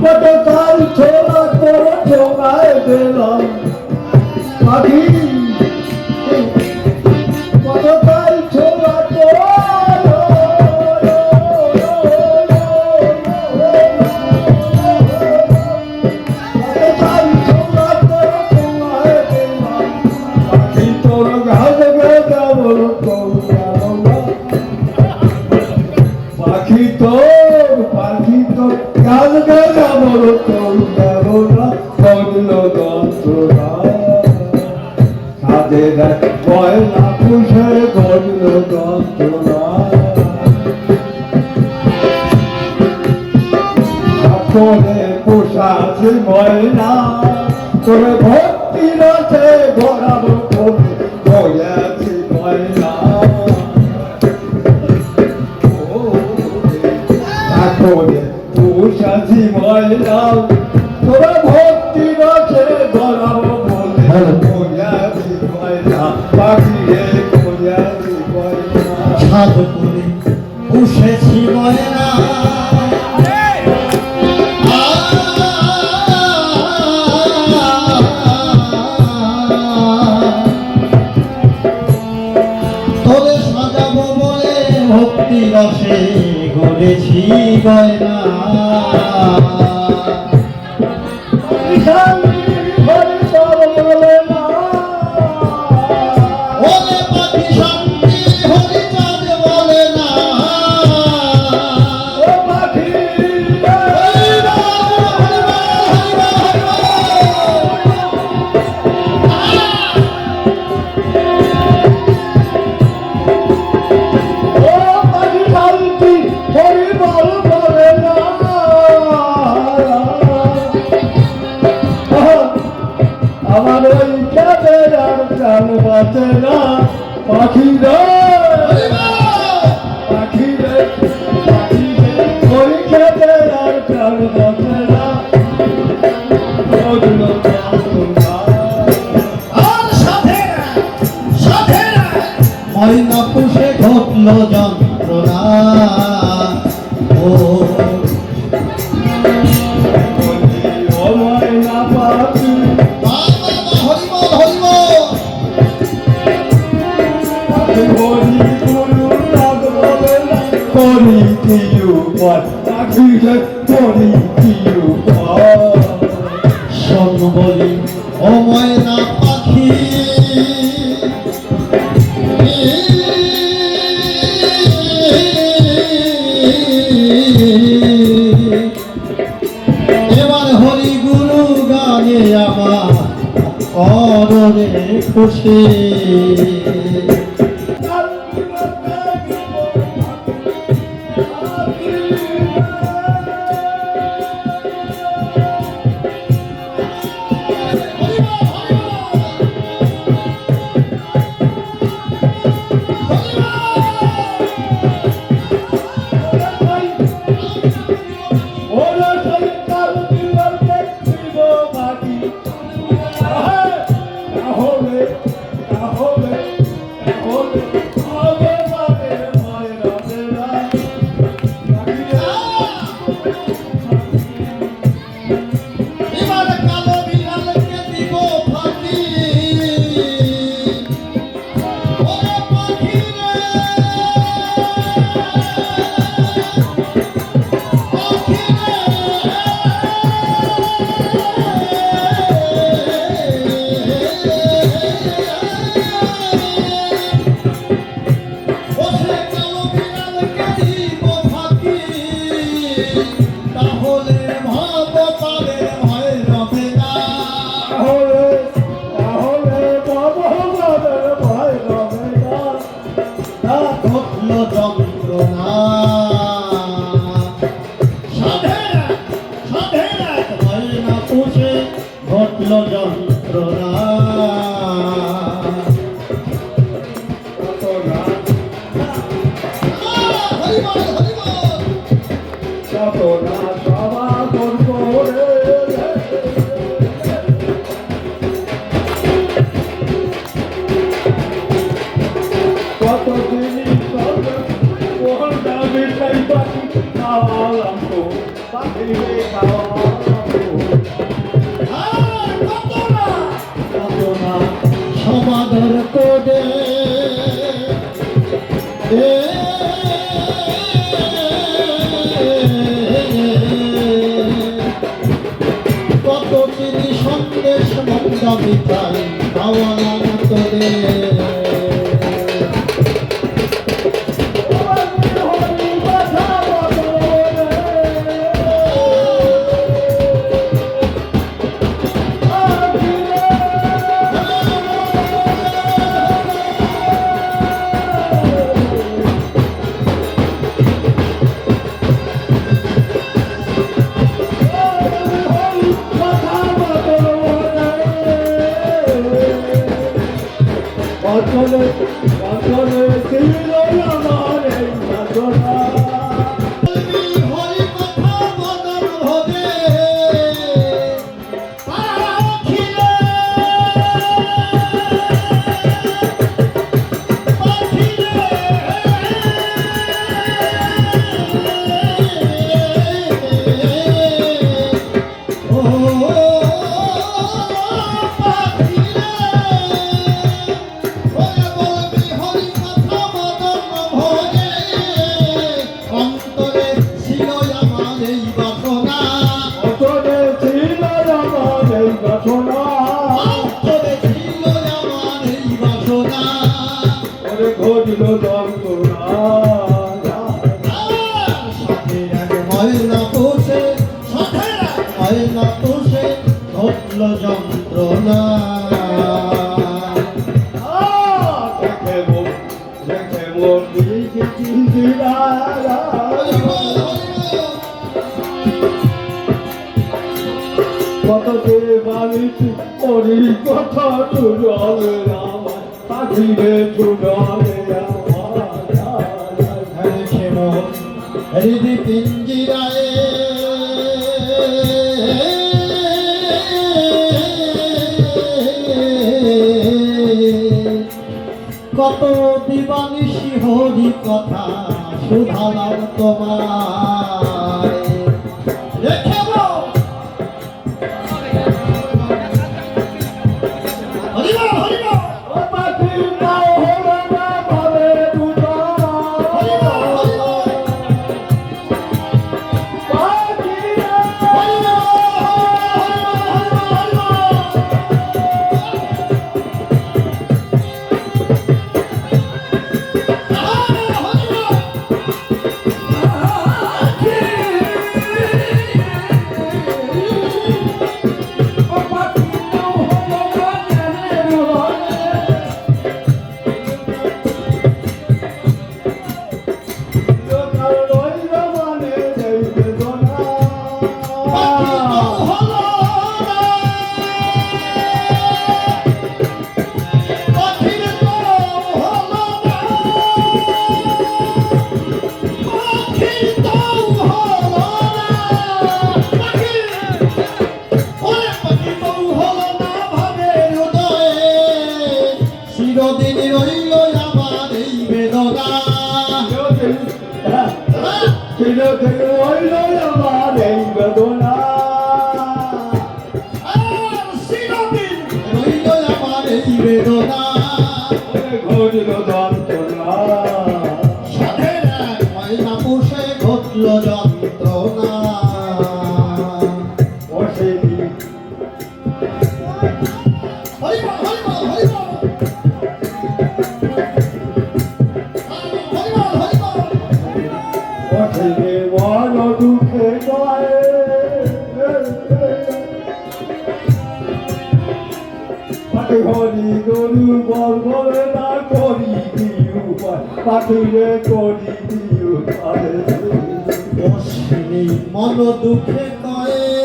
কত কাল ছোলা তোর ঠোঙায় দিলাম পাখি কত কাল ছোলা তোর পাখি তো গাল গালা বড় তোর দেবনা বদল যন্ত্রণা কাদের ময়না পুষে বদল যন্ত্রণা করে পোষাছে ময়না তোরে ভক্তি রথে গড়াবো বয়াছি ময়না করে পোষাছি ময়না তোরা ভক্তি রথে গড়াবো বয়াছি ময়না পাখি রে বয়াছি ময়না ছাদ করে বসেছি ময়না তোরে সাজাবো বলে ভক্তি রসে গড়েছি গয়না ওরে পাখি শান্তি হরিচাঁদ বলে না আমার ওই খেতের আর প্রাণ বাঁচে না পাখি রে পাখি রে পাখি রে ওই খেতের আর প্রাণ বাঁচে না বদল যন্ত্রণা আর সাথে ময়না পুষে ঘটল যন্ত্রণা ও ময়না পাখি করি কি উপায় পাখি রে করি কি উপায় শোন বলি ও ময়না পাখি এবার হরি গুরু গানে আমার কররে খুশি যন্ত্রণা কত দিন নাই পাখি খাওয়ালাম তো পাখি রে খাওয়ালাম তো আর কত না কত না সমাদর করে কত চিনি সন্দেশ মন্দা মিঠাই খাওয়ালাম তোরে অচলে অচলে ছিল আমার এই বাসনা হরি কথা মদন ভোগে পাখিরে ও পাখিরে ওরে বলবি হরি কথা মদন ভোগে অন্তরে ছিল আমার এই বাসনা অচলে ছিল আমার এই বাসনা অন্তরে ছিল আমার এই বাসনা ওরে ঘটিল যন্ত্রণা সাথে এক ময়না পোষে সাথে এক ময়না পোষে ঘটল যন্ত্রণা দেখে মন দিকে চিন্তিরা কত যে মানুষ ওরি কথা চুড়লে আমার পাখিরে চুড়লে আমার খেমন হৃদি পিঞ্জিরায় কত দিবানিশি হরি কথা শুধালাম তোমায় রেখে হরিবল হরিবল ও পাখি নাও হলো না ভাবে দুটো পাখিরে চিরদিন রইল আমার এই বেদনা চিরদিন রইল আমার এই বেদনা সাধের এক ময়না পোষে ঘটল যন্ত্রণা হরিবল হরিবল হরিবল হরিবল হরিবল দুঃখে গায়ে হরি গরু বল বলে না করি দিউ পাখিরে করি দিউ অশ্বিনী মন দুঃখে কয়ে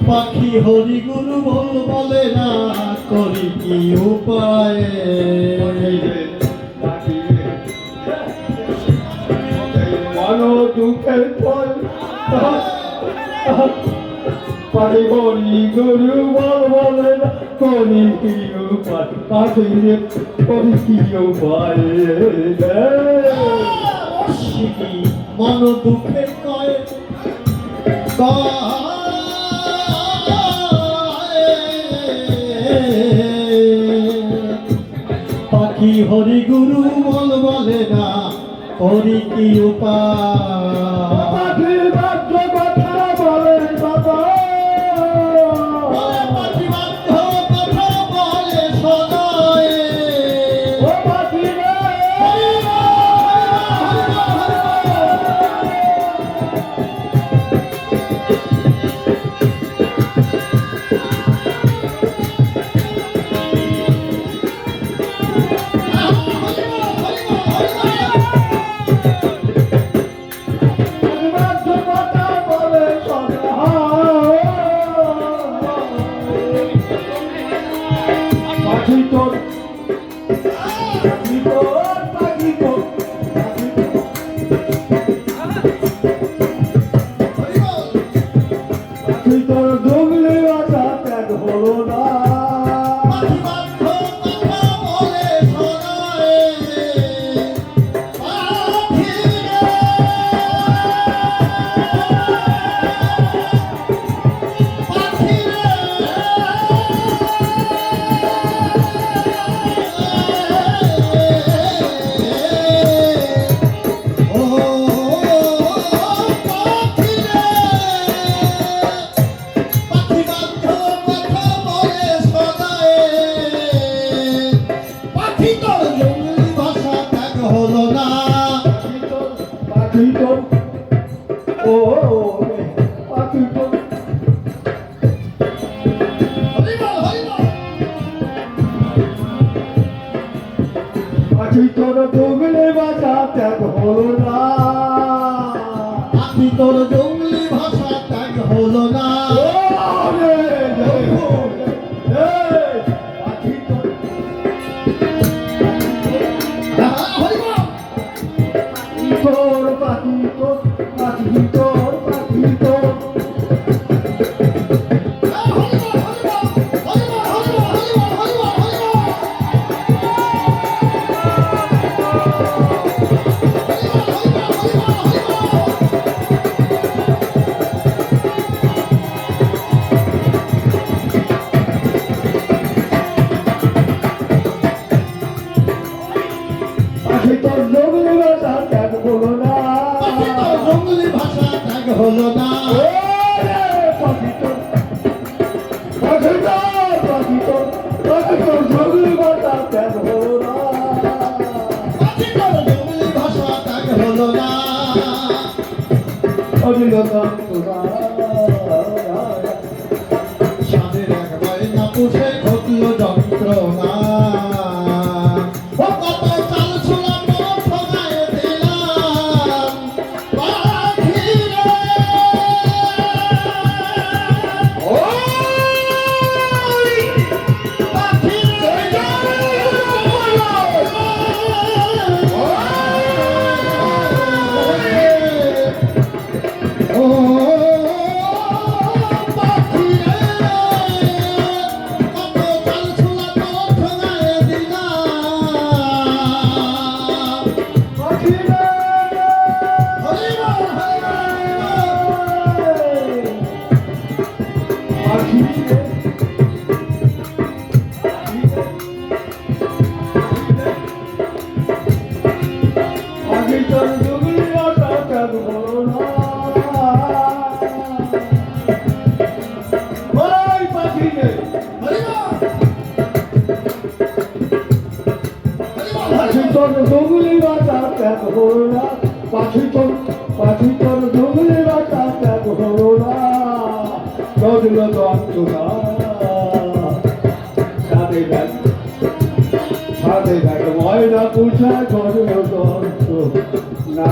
পাখি হরি গুরু বল বলে না করি কি উপায় মনো দুঃখের ফল পারি বলি গরু বল বলে না করি কি উপায় পাখিরে করি কি উপায় অস্বীকি মন দুঃখে কয় পাখি হরি গুরু বলে না হরি কি উপায় পাখির বাদ্য কথা বলে বাবা পাখি বাধ্য কথা বলে সদায় ও পাখিরে বাদ্য কথা বলে সদা পাখি তোর পাখি তোর পাখি তোর পাখি তোর দুগলি বাসা ত্যাগ হলো না পাখি তোর ও পাখি তোর পাখি তোর দুগলি বাসা ত্যাগ হলো না তোর জঙ্গলি ভাষা ত্যাগ হলো না পাখি তোর তোর পাখি তোর পাখি তোর পাখি তোর পাখি তোর জঙ্গলি বাসা ত্যাগ হলো না জঙ্গলি ভাষা ত্যাগ হলো না পাখি তোর পাখি তোর পাখি তোর পাখি তোর জঙ্গলি বাসা ত্যাগ হলো না জঙ্গলি ভাষা ত্যাগ হলো না অবিলম্ব তোরা স্বামীর একবার না পুষে ঘটলো যন্ত্রণা ও কত চাল ছোলা ঠগায় দিলাম পাখি রে পাখি ও পাখি রে কত চাল ছোলা ঠগায় দিলাম পাখি রে হরি বল পাখি রে পাখি তোর জঙ্গলি বাসা ত্যাগ হলো না ওই পাখি রে পাখি তোর জঙ্গলি বাসা ত্যাগ হলো না পাখি তোর জঙ্গলি বাসা ত্যাগ হলো না রজল যন্ত্রণা সাদে ব্যাগ ময়না পুষা রজল যন্ত্রণা